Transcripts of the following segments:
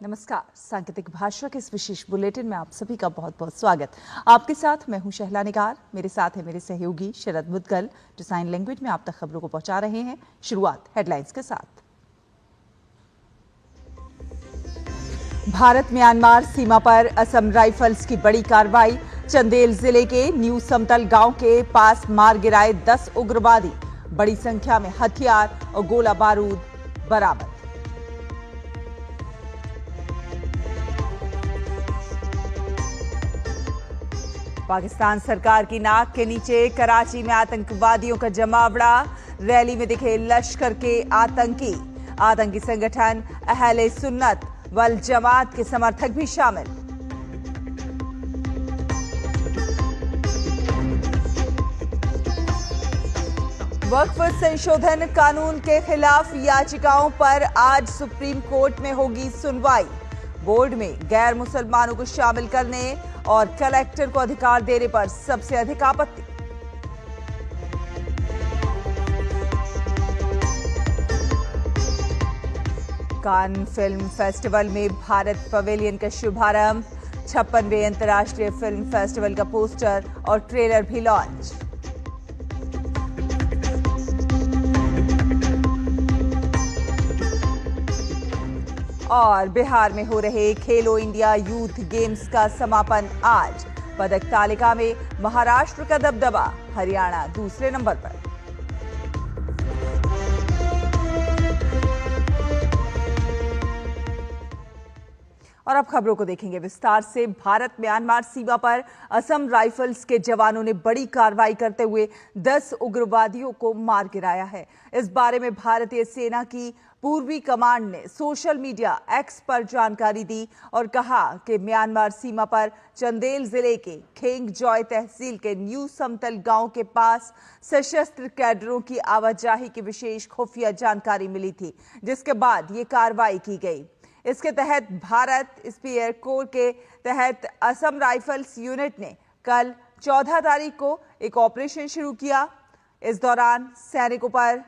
नमस्कार। सांकेतिक भाषा के इस विशेष बुलेटिन में आप सभी का बहुत बहुत स्वागत। आपके साथ मैं हूं शहला निगार, मेरे साथ है मेरे सहयोगी शरद मुदगल जो साइन लैंग्वेज में आप तक खबरों को पहुंचा रहे हैं। शुरुआत हेडलाइंस के साथ। भारत म्यांमार सीमा पर असम राइफल्स की बड़ी कार्रवाई। चंदेल जिले के न्यू समतल गांव के पास मार गिराए 10 उग्रवादी। बड़ी संख्या में हथियार और गोला बारूद बरामद। पाकिस्तान सरकार की नाक के नीचे कराची में आतंकवादियों का जमावड़ा। रैली में दिखे लश्कर के आतंकी संगठन अहले सुन्नत वल जमात के समर्थक भी शामिल। वक्फ संशोधन कानून के खिलाफ याचिकाओं पर आज सुप्रीम कोर्ट में होगी सुनवाई। बोर्ड में गैर मुसलमानों को शामिल करने और कलेक्टर को अधिकार देने पर सबसे अधिक आपत्ति। कान फिल्म फेस्टिवल में भारत पवेलियन का शुभारंभ। 56वें अंतर्राष्ट्रीय फिल्म फेस्टिवल का पोस्टर और ट्रेलर भी लॉन्च। और बिहार में हो रहे खेलो इंडिया यूथ गेम्स का समापन आज। पदक तालिका में महाराष्ट्र का दबदबा, हरियाणा दूसरे नंबर पर। और अब खबरों को देखेंगे विस्तार से। भारत म्यांमार सीमा पर असम राइफल्स के जवानों ने बड़ी कार्रवाई करते हुए 10 उग्रवादियों को मार गिराया है। इस बारे में भारतीय सेना की पूर्वी कमांड ने सोशल मीडिया एक्स पर जानकारी दी और कहा कि म्यांमार सीमा पर चंदेल जिले के खेंगजॉय तहसील के न्यू समतल गांव के पास सशस्त्र कैडरों की आवाजाही की विशेष खुफिया जानकारी मिली थी, जिसके बाद ये कार्रवाई की गई। इसके तहत भारत स्पीयर कोर के तहत असम राइफल्स यूनिट ने कल 14 तारीख को एक ऑपरेशन शुरू किया। इस दौरान सैनिकों पर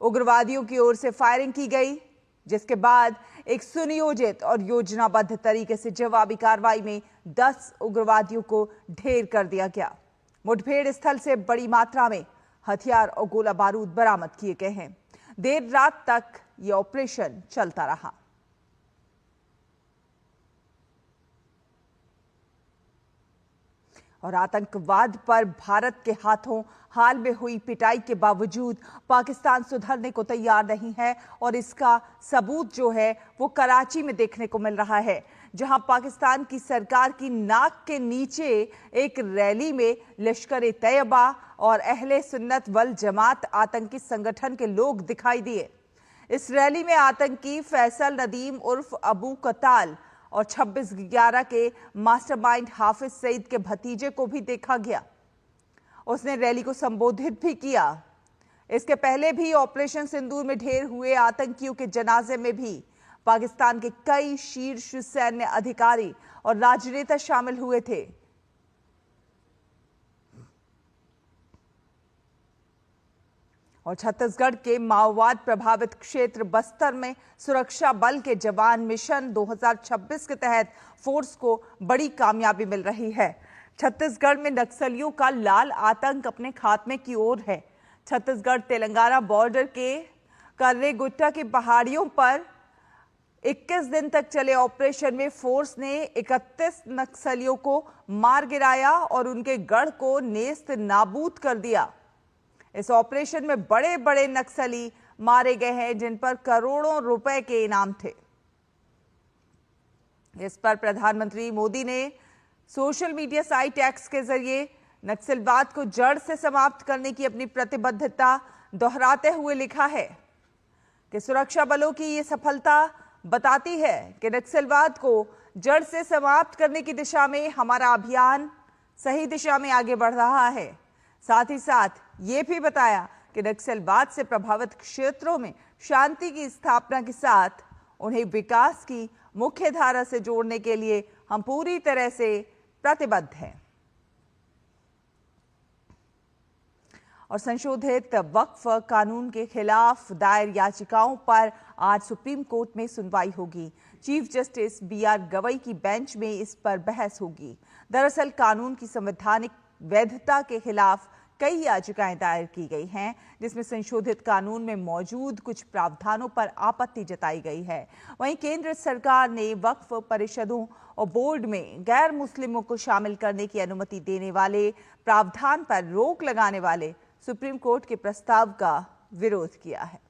उग्रवादियों की ओर से फायरिंग की गई, जिसके बाद एक सुनियोजित और योजनाबद्ध तरीके से जवाबी कार्रवाई में 10 उग्रवादियों को ढेर कर दिया गया। मुठभेड़ स्थल से बड़ी मात्रा में हथियार और गोला बारूद बरामद किए गए हैं। देर रात तक यह ऑपरेशन चलता रहा। और आतंकवाद पर भारत के हाथों हाल में हुई पिटाई के बावजूद पाकिस्तान सुधरने को तैयार नहीं है और इसका सबूत जो है वो कराची में देखने को मिल रहा है, जहां पाकिस्तान की सरकार की नाक के नीचे एक रैली में लश्कर-ए-तैयबा और अहले सुन्नत वल जमात आतंकी संगठन के लोग दिखाई दिए। इस रैली में आतंकी फैसल नदीम उर्फ अबू कताल और 26/11 के मास्टरमाइंड हाफिज सईद के भतीजे को भी देखा गया। उसने रैली को संबोधित भी किया। इसके पहले भी ऑपरेशन सिंदूर में ढेर हुए आतंकियों के जनाजे में भी पाकिस्तान के कई शीर्ष सैन्य अधिकारी और राजनेता शामिल हुए थे। और छत्तीसगढ़ के माओवाद प्रभावित क्षेत्र बस्तर में सुरक्षा बल के जवान मिशन 2026 के तहत फोर्स को बड़ी कामयाबी मिल रही है। छत्तीसगढ़ में नक्सलियों का लाल आतंक अपने खात्मे की ओर है। छत्तीसगढ़ तेलंगाना बॉर्डर के कर्रेगुट्टा की पहाड़ियों पर 21 दिन तक चले ऑपरेशन में फोर्स ने 31 नक्सलियों को मार गिराया और उनके गढ़ को नेस्त नाबूद कर दिया। इस ऑपरेशन में बड़े बड़े नक्सली मारे गए हैं, जिन पर करोड़ों रुपए के इनाम थे। इस पर प्रधानमंत्री मोदी ने सोशल मीडिया साइट एक्स के जरिए नक्सलवाद को जड़ से समाप्त करने की अपनी प्रतिबद्धता दोहराते हुए लिखा है कि सुरक्षा बलों की ये सफलता बताती है कि नक्सलवाद को जड़ से समाप्त करने की दिशा में हमारा अभियान सही दिशा में आगे बढ़ रहा है। साथ ही साथ ये भी बताया कि नक्सलवाद से प्रभावित क्षेत्रों में शांति की स्थापना के साथ उन्हें विकास की मुख्य धारा से जोड़ने के लिए हम पूरी तरह से प्रतिबद्ध हैं। और संशोधित वक्फ कानून के खिलाफ दायर याचिकाओं पर आज सुप्रीम कोर्ट में सुनवाई होगी। चीफ जस्टिस BR गवई की बेंच में इस पर बहस होगी। दरअसल कानून की संवैधानिक वैधता के खिलाफ कई याचिकाएं दायर की गई हैं, जिसमें संशोधित कानून में मौजूद कुछ प्रावधानों पर आपत्ति जताई गई है। वहीं केंद्र सरकार ने वक्फ परिषदों और बोर्ड में गैर मुस्लिमों को शामिल करने की अनुमति देने वाले प्रावधान पर रोक लगाने वाले सुप्रीम कोर्ट के प्रस्ताव का विरोध किया है।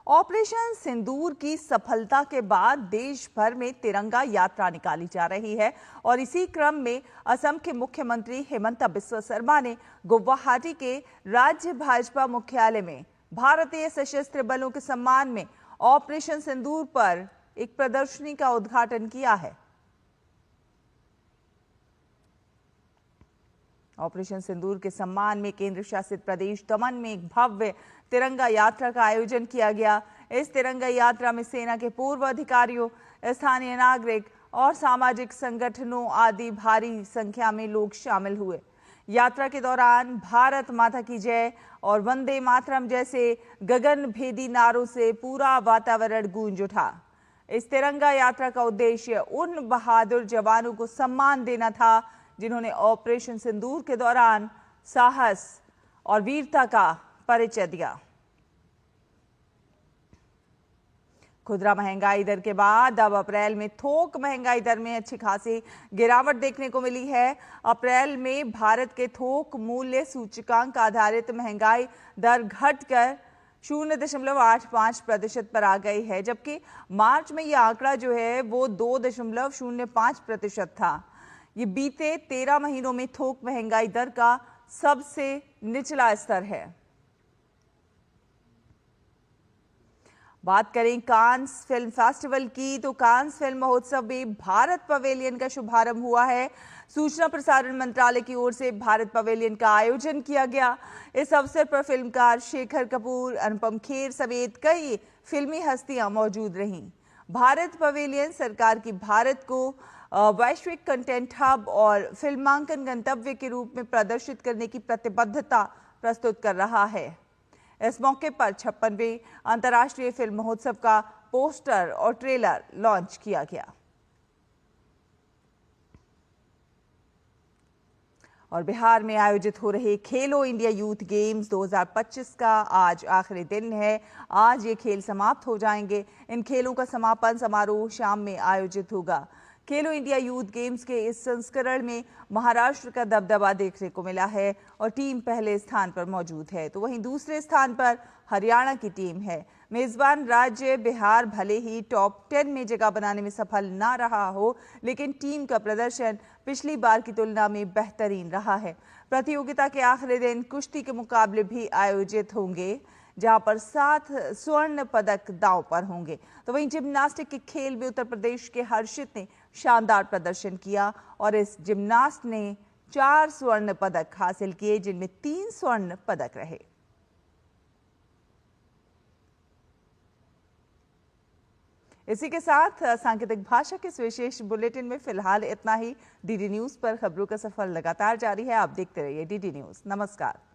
ऑपरेशन सिंदूर की सफलता के बाद देश भर में तिरंगा यात्रा निकाली जा रही है और इसी क्रम में असम के मुख्यमंत्री हिमंता बिस्वा शर्मा ने गुवाहाटी के राज्य भाजपा मुख्यालय में भारतीय सशस्त्र बलों के सम्मान में ऑपरेशन सिंदूर पर एक प्रदर्शनी का उद्घाटन किया है। ऑपरेशन सिंदूर के सम्मान में केंद्र शासित प्रदेश दमन में एक भव्य तिरंगा यात्रा का आयोजन किया गया। इस तिरंगा यात्रा में सेना के पूर्व अधिकारियों, स्थानीय नागरिक और सामाजिक संगठनों आदि भारी संख्या में लोग शामिल हुए। यात्रा के दौरान भारत माता की जय और वंदे मातरम जैसे गगनभेदी नारों से पूरा वातावरण गूंज उठा। इस तिरंगा यात्रा का उद्देश्य उन बहादुर जवानों को सम्मान देना था जिन्होंने ऑपरेशन सिंदूर के दौरान साहस और वीरता का परिचय दिया। खुदरा महंगाई दर के बाद अब अप्रैल में थोक महंगाई दर में अच्छी खासी गिरावट देखने को मिली है। अप्रैल में भारत के थोक मूल्य सूचकांक आधारित महंगाई दर घटकर 0.85% पर आ गई है, जबकि मार्च में यह आंकड़ा जो है वो 2.05% था। ये बीते 13 महीनों में थोक महंगाई दर का सबसे निचला स्तर है। बात करें कांस फिल्म फेस्टिवल की, तो कांस फिल्म महोत्सव में भारत पवेलियन का शुभारंभ हुआ है। सूचना प्रसारण मंत्रालय की ओर से भारत पवेलियन का आयोजन किया गया। इस अवसर पर फिल्मकार शेखर कपूर, अनुपम खेर समेत कई फिल्मी हस्तियां मौजूद रहीं। भारत पवेलियन सरकार की भारत को वैश्विक कंटेंट हब और फिल्मांकन गंतव्य के रूप में प्रदर्शित करने की प्रतिबद्धता प्रस्तुत कर रहा है। इस मौके पर 56वें अंतर्राष्ट्रीय फिल्म महोत्सव का पोस्टर और ट्रेलर लॉन्च किया गया। और बिहार में आयोजित हो रहे खेलो इंडिया यूथ गेम्स 2025 का आज आखिरी दिन है। आज ये खेल समाप्त हो जाएंगे। इन खेलों का समापन समारोह शाम में आयोजित होगा। खेलो इंडिया यूथ गेम्स के इस संस्करण में महाराष्ट्र का दबदबा देखने को मिला है और टीम पहले स्थान पर मौजूद है, तो वहीं दूसरे स्थान पर हरियाणा की टीम है। मेजबान राज्य बिहार भले ही टॉप 10 में जगह बनाने में सफल ना रहा हो, लेकिन टीम का प्रदर्शन पिछली बार की तुलना में बेहतरीन रहा है। प्रतियोगिता के आखिरी दिन कुश्ती के मुकाबले भी आयोजित होंगे, जहां पर 7 स्वर्ण पदक दांव पर होंगे। तो वहीं जिम्नास्टिक के खेल में उत्तर प्रदेश के हर्षित ने शानदार प्रदर्शन किया और इस जिम्नास्ट ने 4 स्वर्ण पदक हासिल किए, जिनमें 3 स्वर्ण पदक रहे। इसी के साथ सांकेतिक भाषा के इस विशेष बुलेटिन में फिलहाल इतना ही। डीडी न्यूज पर खबरों का सफर लगातार जारी है। आप देखते रहिए डीडी न्यूज। नमस्कार।